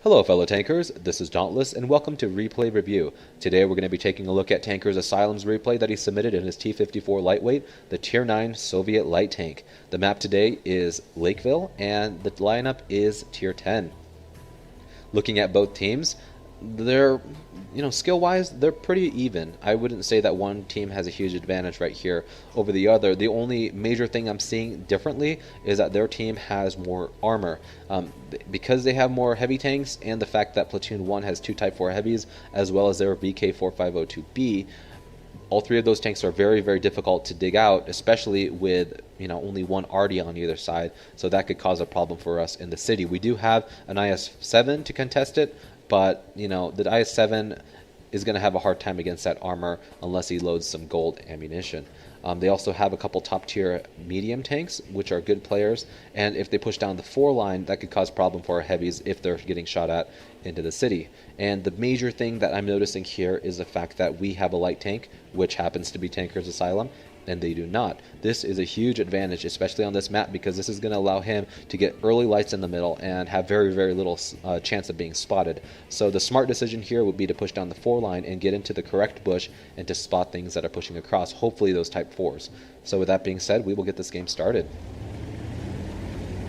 Hello fellow tankers, this is Dauntless and welcome to Replay Review. Today we're going to be taking a look at Tankers Asylum's replay that he submitted in his T-54 Lightweight, the Tier 9 Soviet light tank. The map today is Lakeville and the lineup is Tier 10. Looking at both teams, they're, skill-wise, they're pretty even. I wouldn't say that one team has a huge advantage right here over the other. The only major thing I'm seeing differently is that their team has more armor. Because they have more heavy tanks and the fact that Platoon 1 has 2 Type 4 heavies as well as their VK4502B, all three of those tanks are very, very difficult to dig out, especially with only one arty on either side. So that could cause a problem for us in the city. We do have an IS-7 to contest it, but the IS-7 is going to have a hard time against that armor unless he loads some gold ammunition. They also have a couple top tier medium tanks, which are good players, and if they push down the 4 line, that could cause problem for our heavies if they're getting shot at into the city. And the major thing that I'm noticing here is the fact that we have a light tank, which happens to be Tankers Asylum, and they do not. This is a huge advantage, especially on this map, because this is going to allow him to get early lights in the middle and have very, very little chance of being spotted. So the smart decision here would be to push down the 4 line and get into the correct bush and to spot things that are pushing across, hopefully those Type 4s. So with that being said, we will get this game started.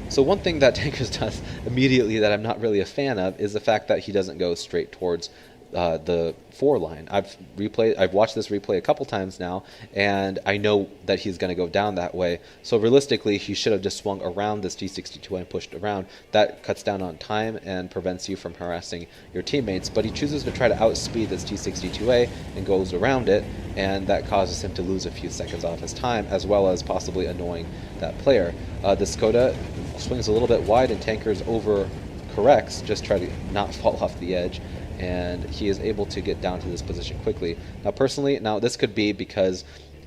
So one thing that Tankers does immediately that I'm not really a fan of is the fact that he doesn't go straight towards the 4 line. I've watched this replay a couple times now, and I know that he's going to go down that way. So realistically, he should have just swung around this T-62A and pushed around. That cuts down on time and prevents you from harassing your teammates. But he chooses to try to outspeed this T-62A and goes around it, and that causes him to lose a few seconds off his time, as well as possibly annoying that player. The Skoda swings a little bit wide, and Tankers overcorrects, just try to not fall off the edge, and he is able to get down to this position quickly. Now personally, this could be because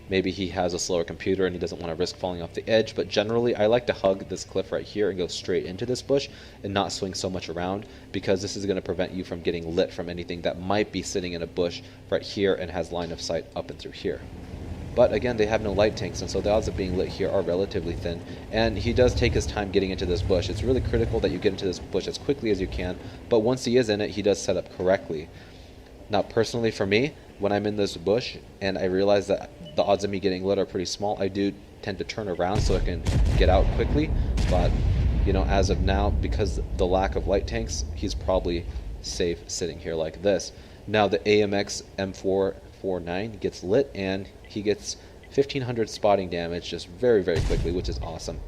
maybe he has a slower computer and he doesn't want to risk falling off the edge, but generally I like to hug this cliff right here and go straight into this bush and not swing so much around, because this is going to prevent you from getting lit from anything that might be sitting in a bush right here and has line of sight up and through here. But again, they have no light tanks, and so the odds of being lit here are relatively thin. And he does take his time getting into this bush. It's really critical that you get into this bush as quickly as you can, but once he is in it, he does set up correctly. Now, personally for me, when I'm in this bush and I realize that the odds of me getting lit are pretty small, I do tend to turn around so I can get out quickly. But, as of now, because the lack of light tanks, he's probably safe sitting here like this. Now, the AMX M449 gets lit, and he gets 1500 spotting damage just very, very quickly, which is awesome.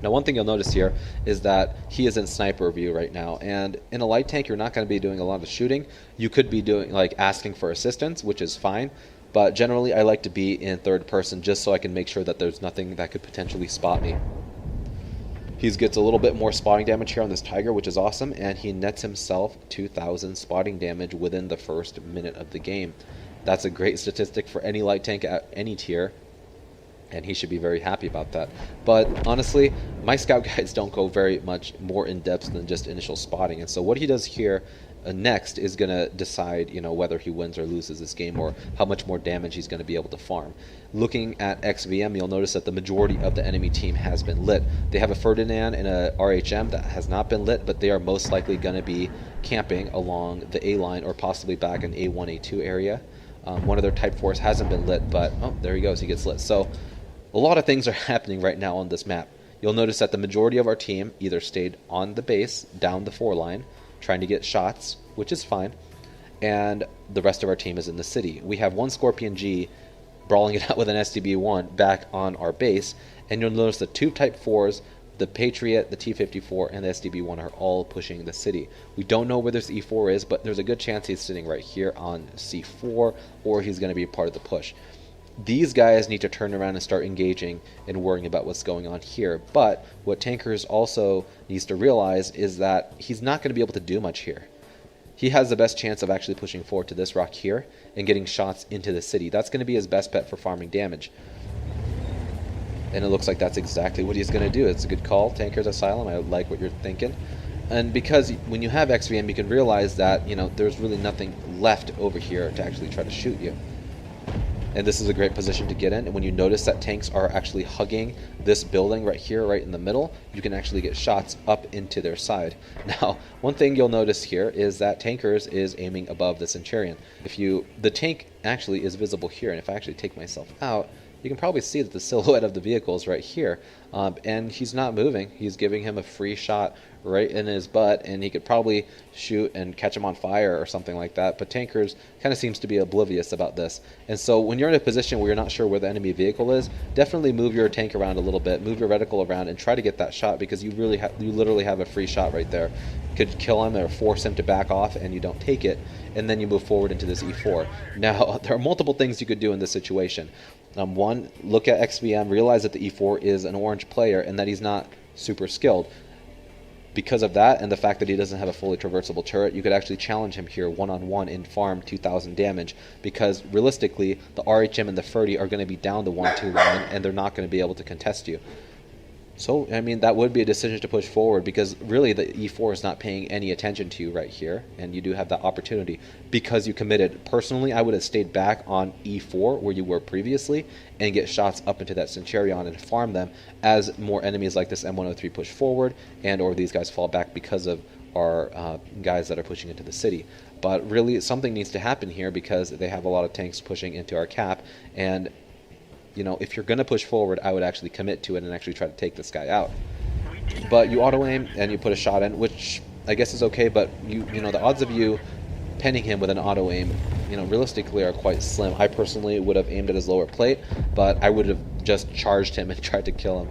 Now, one thing you'll notice here is that he is in sniper view right now, and in a light tank, you're not going to be doing a lot of shooting. You could be doing asking for assistance, which is fine, but generally I like to be in third person just so I can make sure that there's nothing that could potentially spot me. He gets a little bit more spotting damage here on this Tiger, which is awesome, and he nets himself 2,000 spotting damage within the first minute of the game. That's a great statistic for any light tank at any tier, and he should be very happy about that. But honestly, my scout guides don't go very much more in depth than just initial spotting, and so what he does here next is going to decide whether he wins or loses this game, or how much more damage he's going to be able to farm. Looking at XVM, you'll notice that the majority of the enemy team has been lit. They have a Ferdinand and a RHM that has not been lit, but they are most likely going to be camping along the A line or possibly back in A1, A2 area. One of their Type 4s hasn't been lit, but there he goes, he gets lit. So a lot of things are happening right now on this map. You'll notice that the majority of our team either stayed on the base, down the 4 line, trying to get shots, which is fine, and the rest of our team is in the city. We have one Scorpion G brawling it out with an STB-1 back on our base, and you'll notice the 2 Type 4s, the Patriot, the T-54, and the STB-1 are all pushing the city. We don't know where this E4 is, but there's a good chance he's sitting right here on C4, or he's going to be a part of the push. These guys need to turn around and start engaging and worrying about what's going on here. But what Tankers also needs to realize is that he's not going to be able to do much here. He has the best chance of actually pushing forward to this rock here and getting shots into the city. That's going to be his best bet for farming damage. And it looks like that's exactly what he's going to do. It's a good call, Tankers Asylum. I like what you're thinking. And because when you have XVM, you can realize that, there's really nothing left over here to actually try to shoot you. And this is a great position to get in. And when you notice that tanks are actually hugging this building right here, right in the middle, you can actually get shots up into their side. Now, one thing you'll notice here is that Tankers is aiming above the Centurion. The tank actually is visible here, and if I actually take myself out, you can probably see that the silhouette of the vehicle is right here, and he's not moving. He's giving him a free shot right in his butt, and he could probably shoot and catch him on fire or something like that, but Tankers kind of seems to be oblivious about this. And so when you're in a position where you're not sure where the enemy vehicle is, definitely move your tank around a little bit, move your reticle around, and try to get that shot, because you literally have a free shot right there. Could kill him or force him to back off, and you don't take it, and then you move forward into this E4. Now, there are multiple things you could do in this situation. One, look at XVM, realize that the E4 is an orange player and that he's not super skilled. Because of that and the fact that he doesn't have a fully traversable turret, you could actually challenge him here one-on-one in farm 2,000 damage, because realistically, the RHM and the Ferdy are going to be down the 1-2 line, and they're not going to be able to contest you. So, I mean, that would be a decision to push forward, because really the E4 is not paying any attention to you right here, and you do have that opportunity because you committed. Personally, I would have stayed back on E4 where you were previously and get shots up into that Centurion and farm them as more enemies like this M103 push forward, and or these guys fall back because of our guys that are pushing into the city. But really, something needs to happen here, because they have a lot of tanks pushing into our cap, and you know, if you're going to push forward, I would actually commit to it and actually try to take this guy out. But you auto-aim and you put a shot in, which I guess is okay, but you know, the odds of you penning him with an auto-aim, you know, realistically are quite slim. I personally would have aimed at his lower plate, but I would have just charged him and tried to kill him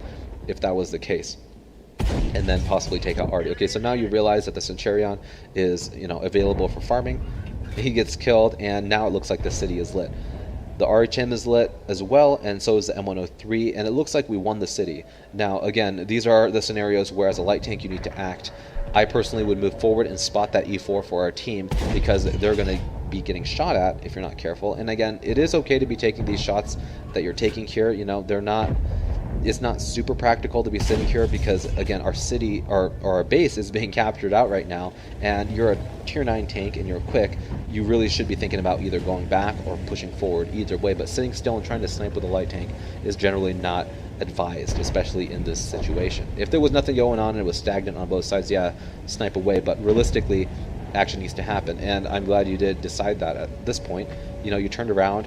if that was the case, and then possibly take out Artie. Okay, so now you realize that the Centurion is, you know, available for farming. He gets killed, and now it looks like the city is lit. The RHM is lit as well, and so is the M103, and it looks like we won the city. Now, again, these are the scenarios where as a light tank you need to act. I personally would move forward and spot that E4 for our team, because they're going to be getting shot at if you're not careful. And again, it is okay to be taking these shots that you're taking here. You know, it's not super practical to be sitting here, because again, our city or our base is being captured out right now, and you're a tier 9 tank and you're quick. You really should be thinking about either going back or pushing forward, either way. But sitting still and trying to snipe with a light tank is generally not advised, especially in this situation. If there was nothing going on and it was stagnant on both sides, yeah, snipe away, but realistically action needs to happen, and I'm glad you did decide that at this point. You know, you turned around.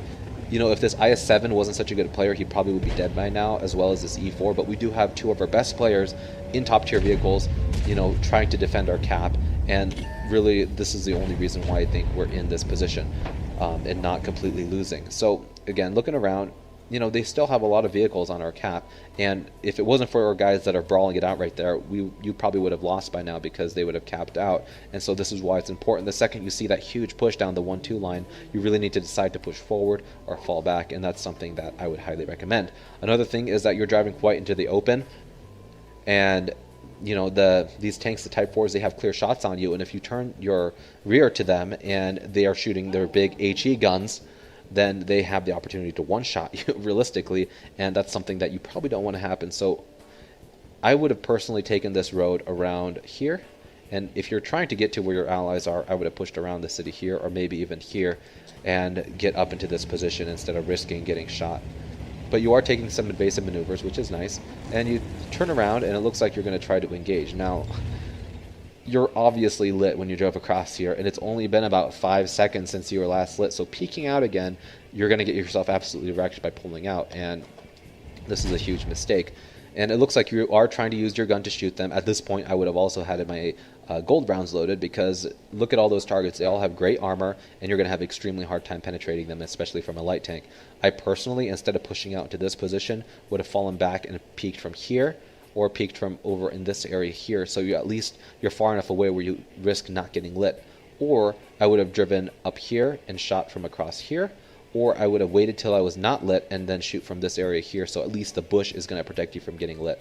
You know, if this IS-7 wasn't such a good player, he probably would be dead by now, as well as this E4, but we do have two of our best players in top-tier vehicles, you know, trying to defend our cap, and really, this is the only reason why I think we're in this position, and not completely losing. So, again, looking around, you know, they still have a lot of vehicles on our cap, and if it wasn't for our guys that are brawling it out right there, you probably would have lost by now, because they would have capped out. And so this is why it's important. The second you see that huge push down the 1-2 line, you really need to decide to push forward or fall back, and that's something that I would highly recommend. Another thing is that you're driving quite into the open, and you know, these tanks, the Type 4s, they have clear shots on you, and if you turn your rear to them and they are shooting their big HE guns, then they have the opportunity to one-shot you realistically, and that's something that you probably don't want to happen. So I would have personally taken this road around here, and if you're trying to get to where your allies are, I would have pushed around the city here, or maybe even here, and get up into this position instead of risking getting shot. But you are taking some invasive maneuvers, which is nice, and you turn around and it looks like you're going to try to engage. Now, you're obviously lit when you drove across here, and it's only been about 5 seconds since you were last lit, so peeking out again, you're going to get yourself absolutely wrecked by pulling out, and this is a huge mistake. And it looks like you are trying to use your gun to shoot them. At this point, I would have also had my gold rounds loaded, because look at all those targets. They all have great armor, and you're going to have extremely hard time penetrating them, especially from a light tank. I personally, instead of pushing out into this position, would have fallen back and peeked from here, or peeked from over in this area here, so you're far enough away where you risk not getting lit. Or I would have driven up here and shot from across here, or I would have waited till I was not lit and then shoot from this area here, so at least the bush is going to protect you from getting lit.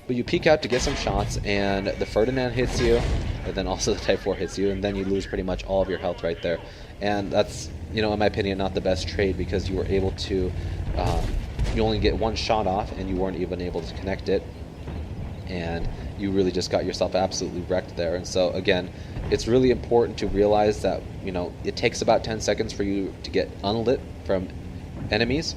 But you peek out to get some shots, and the Ferdinand hits you, and then also the Type 4 hits you, and then you lose pretty much all of your health right there. And that's, you know, in my opinion, not the best trade, because you were able to you only get one shot off, and you weren't even able to connect it, and you really just got yourself absolutely wrecked there. And so again, it's really important to realize that, you know, it takes about 10 seconds for you to get unlit from enemies,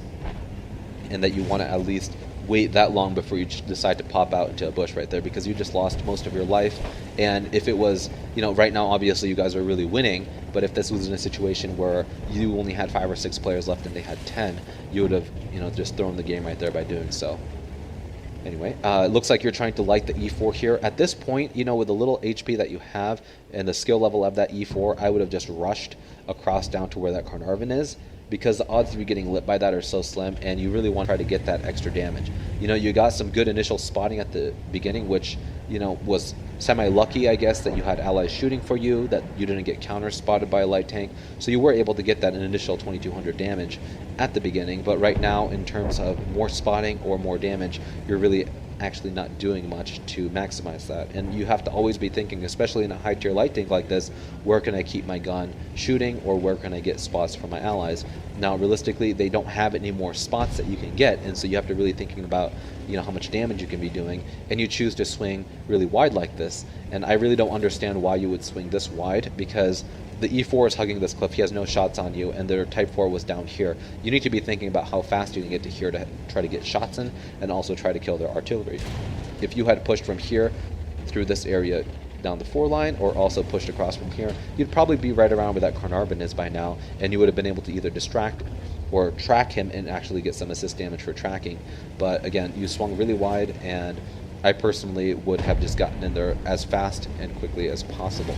and that you want to at least wait that long before you decide to pop out into a bush right there, because you just lost most of your life. And if it was, right now obviously you guys are really winning, but if this was in a situation where you only had 5 or 6 players left and they had 10, you would have, just thrown the game right there by doing so. Anyway, it looks like you're trying to light the E4 here. At this point, with the little HP that you have and the skill level of that E4, I would have just rushed across down to where that Carnarvon is, because the odds of you getting lit by that are so slim, and you really want to try to get that extra damage. You got some good initial spotting at the beginning, which, was semi-lucky, I guess, that you had allies shooting for you, that you didn't get counter-spotted by a light tank, so you were able to get that initial 2200 damage at the beginning. But right now, in terms of more spotting or more damage, you're really actually not doing much to maximize that. And you have to always be thinking, especially in a high tier light tank like this, where can I keep my gun shooting, or where can I get spots for my allies? Now realistically, they don't have any more spots that you can get, and so you have to really thinking about how much damage you can be doing, and you choose to swing really wide like this. And I really don't understand why you would swing this wide, because the E4 is hugging this cliff, he has no shots on you, and their Type 4 was down here. You need to be thinking about how fast you can get to here to try to get shots in, and also try to kill their artillery. If you had pushed from here through this area down the 4 line, or also pushed across from here, you'd probably be right around where that Carnarvon is by now, and you would have been able to either distract or track him and actually get some assist damage for tracking. But again, you swung really wide, and I personally would have just gotten in there as fast and quickly as possible.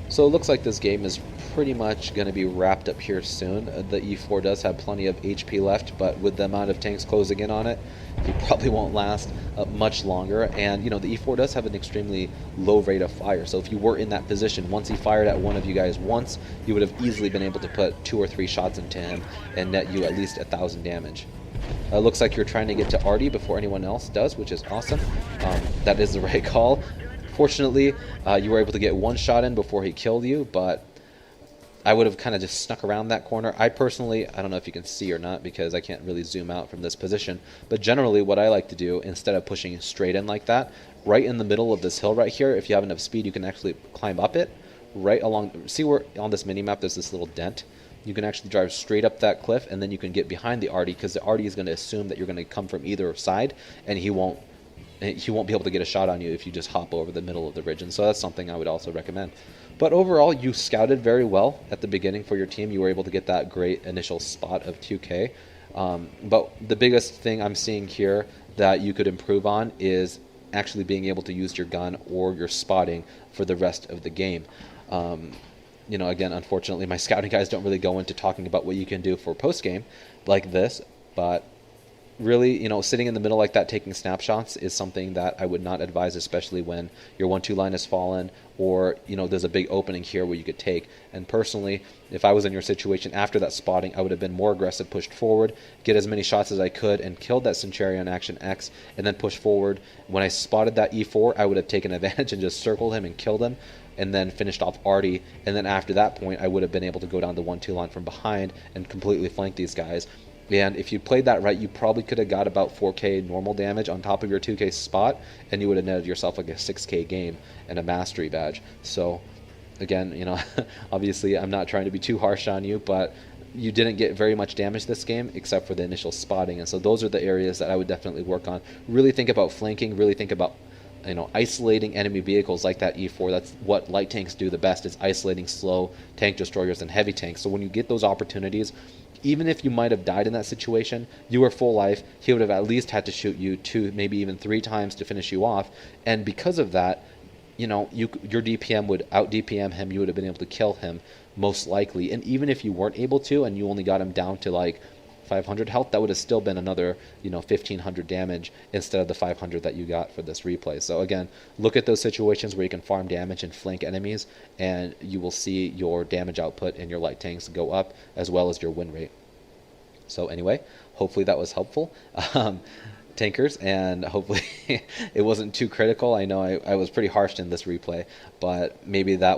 So it looks like this game is pretty much going to be wrapped up here soon. The E4 does have plenty of HP left, but with the amount of tanks closing in on it, he probably won't last much longer. And the E4 does have an extremely low rate of fire, so if you were in that position, once he fired at one of you guys once, you would have easily been able to put 2 or 3 shots into him and net you at least 1,000 damage. Looks like you're trying to get to Artie before anyone else does, which is awesome. That is the right call. Fortunately, you were able to get 1 shot in before he killed you, but I would have kind of just snuck around that corner. I personally, I don't know if you can see or not because I can't really zoom out from this position, but generally what I like to do, instead of pushing straight in like that, right in the middle of this hill right here, if you have enough speed, you can actually climb up it, right along, see where on this mini-map there's this little dent? You can actually drive straight up that cliff, and then you can get behind the Artie, because the Artie is going to assume that you're going to come from either side, and he won't be able to get a shot on you if you just hop over the middle of the ridge. And so that's something I would also recommend. But overall, you scouted very well at the beginning for your team. You were able to get that great initial spot of 2K. But the biggest thing I'm seeing here that you could improve on is actually being able to use your gun or your spotting for the rest of the game. Again, unfortunately, my scouting guys don't really go into talking about what you can do for post-game like this, but really, sitting in the middle like that taking snapshots is something that I would not advise, especially when your 1-2 line has fallen, or there's a big opening here where you could take. And personally, if I was in your situation after that spotting, I would have been more aggressive, pushed forward, get as many shots as I could, and killed that Centurion Action X, and then push forward. When I spotted that E4, I would have taken advantage and just circled him and killed him, and then finished off Artie. And then after that point, I would have been able to go down the 1-2 line from behind and completely flank these guys. And if you played that right, you probably could have got about 4K normal damage on top of your 2K spot, and you would have netted yourself like a 6K game and a mastery badge. So, again, obviously I'm not trying to be too harsh on you, but you didn't get very much damage this game except for the initial spotting. And so those are the areas that I would definitely work on. Really think about flanking, really think about isolating enemy vehicles like that E4. That's what light tanks do the best, is isolating slow tank destroyers and heavy tanks. So when you get those opportunities, even if you might have died in that situation, you were full life, he would have at least had to shoot you 2, maybe even 3 times to finish you off. And because of that, your DPM would out DPM him, you would have been able to kill him most likely. And even if you weren't able to, and you only got him down to like 500 health, that would have still been another 1,500 damage instead of the 500 that you got for this replay. So again, look at those situations where you can farm damage and flank enemies, and you will see your damage output and your light tanks go up, as well as your win rate. So anyway, hopefully that was helpful, tankers, and hopefully it wasn't too critical. I know I was pretty harsh in this replay, but maybe that